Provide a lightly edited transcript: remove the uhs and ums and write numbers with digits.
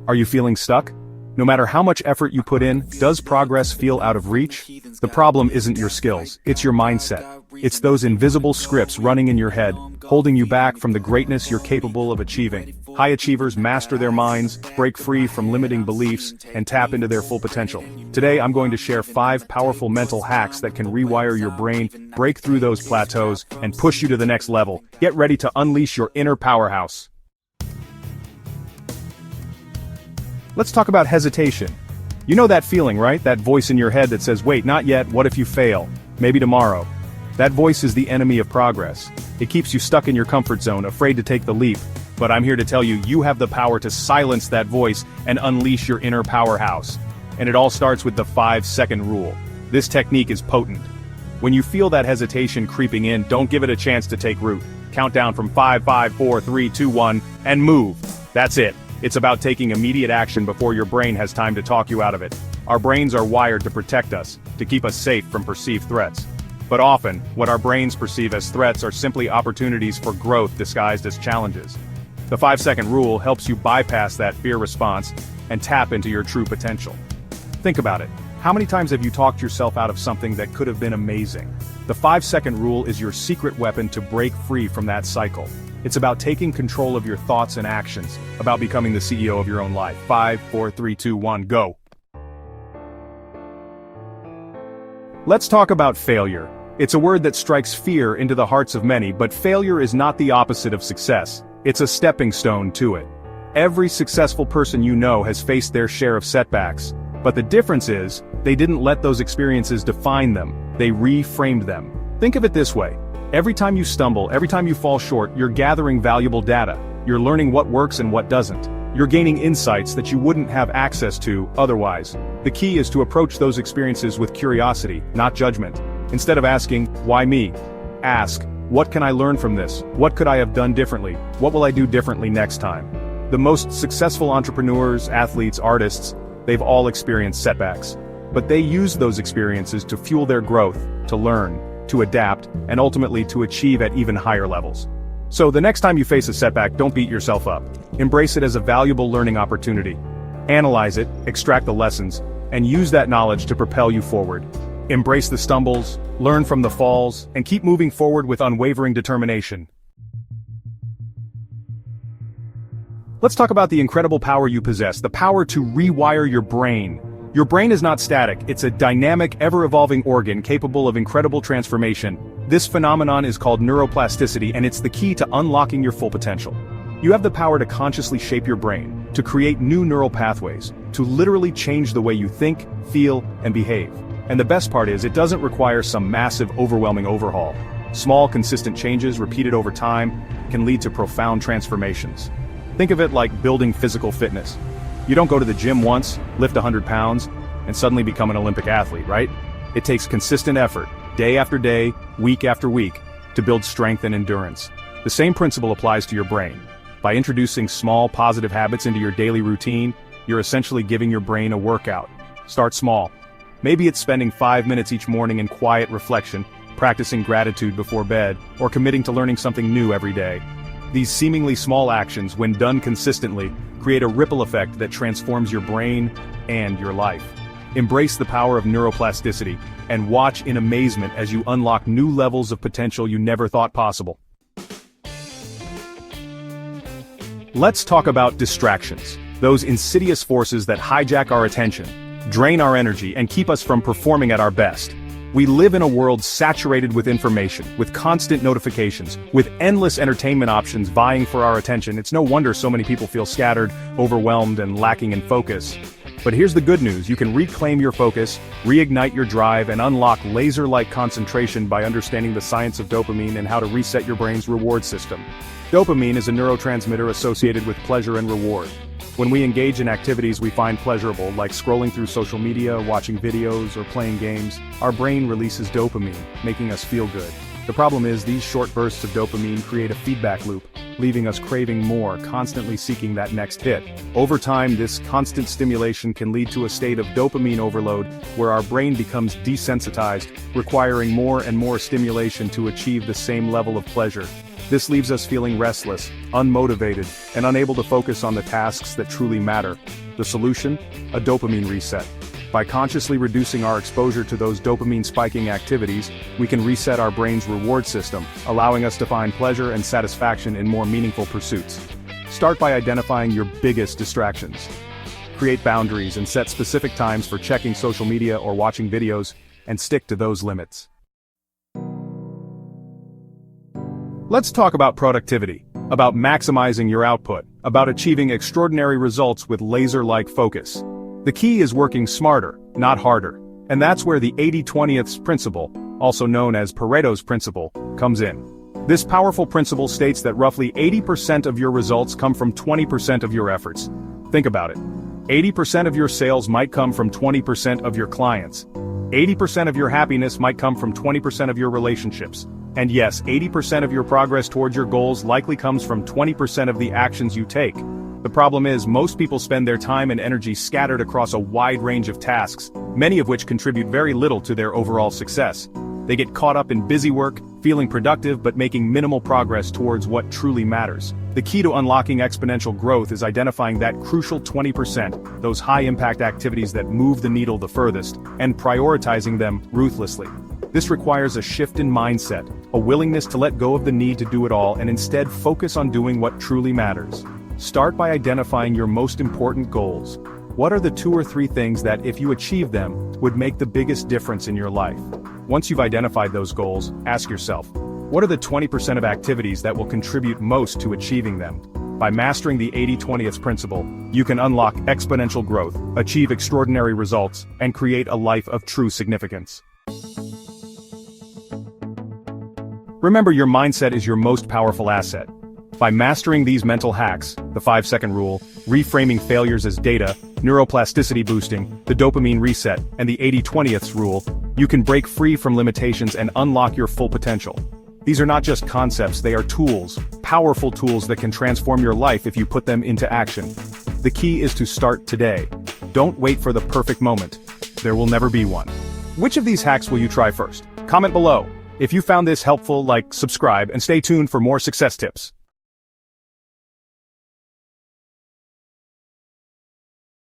Are you feeling stuck? No matter how much effort you put in, does progress feel out of reach? The problem isn't your skills, it's your mindset. It's those invisible scripts running in your head, holding you back from the greatness you're capable of achieving. High achievers master their minds, break free from limiting beliefs, and tap into their full potential. Today I'm going to share 5 powerful mental hacks that can rewire your brain, break through those plateaus, and push you to the next level. Get ready to unleash your inner powerhouse. Let's talk about hesitation. You know that feeling, right? That voice in your head that says, wait, not yet, what if you fail? Maybe tomorrow. That voice is the enemy of progress. It keeps you stuck in your comfort zone, afraid to take the leap. But I'm here to tell you, you have the power to silence that voice and unleash your inner powerhouse. And it all starts with the 5-second rule. This technique is potent. When you feel that hesitation creeping in, don't give it a chance to take root. Count down from 5, 4, 3, 2, 1, and move. That's it. It's about taking immediate action before your brain has time to talk you out of it. Our brains are wired to protect us, to keep us safe from perceived threats. But often, what our brains perceive as threats are simply opportunities for growth disguised as challenges. The 5-second rule helps you bypass that fear response and tap into your true potential. Think about it. How many times have you talked yourself out of something that could have been amazing? The 5-second rule is your secret weapon to break free from that cycle. It's about taking control of your thoughts and actions, about becoming the CEO of your own life. 5, 4, 3, 2, 1, go. Let's talk about failure. It's a word that strikes fear into the hearts of many, but failure is not the opposite of success. It's a stepping stone to it. Every successful person you know has faced their share of setbacks. But the difference is, they didn't let those experiences define them. They reframed them. Think of it this way. Every time you stumble, every time you fall short, you're gathering valuable data. You're learning what works and what doesn't. You're gaining insights that you wouldn't have access to otherwise. The key is to approach those experiences with curiosity, not judgment. Instead of asking, why me? Ask, what can I learn from this? What could I have done differently? What will I do differently next time? The most successful entrepreneurs, athletes, artists, they've all experienced setbacks. But they use those experiences to fuel their growth, to learn, to adapt, and ultimately to achieve at even higher levels. So the next time you face a setback, don't beat yourself up. Embrace it as a valuable learning opportunity. Analyze it, extract the lessons, and use that knowledge to propel you forward. Embrace the stumbles, learn from the falls, and keep moving forward with unwavering determination. Let's talk about the incredible power you possess, the power to rewire your brain. Your brain is not static, it's a dynamic, ever-evolving organ capable of incredible transformation. This phenomenon is called neuroplasticity, and it's the key to unlocking your full potential. You have the power to consciously shape your brain, to create new neural pathways, to literally change the way you think, feel, and behave. And the best part is, it doesn't require some massive, overwhelming overhaul. Small, consistent changes repeated over time can lead to profound transformations. Think of it like building physical fitness. You don't go to the gym once, lift 100 pounds, and suddenly become an Olympic athlete, right? It takes consistent effort, day after day, week after week, to build strength and endurance. The same principle applies to your brain. By introducing small, positive habits into your daily routine, you're essentially giving your brain a workout. Start small. Maybe it's spending 5 minutes each morning in quiet reflection, practicing gratitude before bed, or committing to learning something new every day. These seemingly small actions, when done consistently, create a ripple effect that transforms your brain and your life. Embrace the power of neuroplasticity, and watch in amazement as you unlock new levels of potential you never thought possible. Let's talk about distractions, those insidious forces that hijack our attention, drain our energy, and keep us from performing at our best. We live in a world saturated with information, with constant notifications, with endless entertainment options vying for our attention. It's no wonder so many people feel scattered, overwhelmed, and lacking in focus. But here's the good news: you can reclaim your focus, reignite your drive, and unlock laser-like concentration by understanding the science of dopamine and how to reset your brain's reward system. Dopamine is a neurotransmitter associated with pleasure and reward. When we engage in activities we find pleasurable, like scrolling through social media, watching videos, or playing games, our brain releases dopamine, making us feel good. The problem is, these short bursts of dopamine create a feedback loop, leaving us craving more, constantly seeking that next hit. Over time, this constant stimulation can lead to a state of dopamine overload, where our brain becomes desensitized, requiring more and more stimulation to achieve the same level of pleasure. This leaves us feeling restless, unmotivated, and unable to focus on the tasks that truly matter. The solution? A dopamine reset. By consciously reducing our exposure to those dopamine-spiking activities, we can reset our brain's reward system, allowing us to find pleasure and satisfaction in more meaningful pursuits. Start by identifying your biggest distractions. Create boundaries and set specific times for checking social media or watching videos, and stick to those limits. Let's talk about productivity, about maximizing your output, about achieving extraordinary results with laser-like focus. The key is working smarter, not harder. And that's where the 80-20th principle, also known as Pareto's principle, comes in. This powerful principle states that roughly 80% of your results come from 20% of your efforts. Think about it. 80% of your sales might come from 20% of your clients. 80% of your happiness might come from 20% of your relationships. And yes, 80% of your progress towards your goals likely comes from 20% of the actions you take. The problem is, most people spend their time and energy scattered across a wide range of tasks, many of which contribute very little to their overall success. They get caught up in busy work, feeling productive but making minimal progress towards what truly matters. The key to unlocking exponential growth is identifying that crucial 20%, those high-impact activities that move the needle the furthest, and prioritizing them ruthlessly. This requires a shift in mindset, a willingness to let go of the need to do it all and instead focus on doing what truly matters. Start by identifying your most important goals. What are the 2 or 3 things that, if you achieve them, would make the biggest difference in your life? Once you've identified those goals, ask yourself, what are the 20% of activities that will contribute most to achieving them? By mastering the 80-20th principle, you can unlock exponential growth, achieve extraordinary results, and create a life of true significance. Remember, your mindset is your most powerful asset. By mastering these mental hacks, the 5-second rule, reframing failures as data, neuroplasticity boosting, the dopamine reset, and the 80-20th rule, you can break free from limitations and unlock your full potential. These are not just concepts, they are tools, powerful tools that can transform your life if you put them into action. The key is to start today. Don't wait for the perfect moment. There will never be one. Which of these hacks will you try first? Comment below. If you found this helpful, like, subscribe, and stay tuned for more success tips.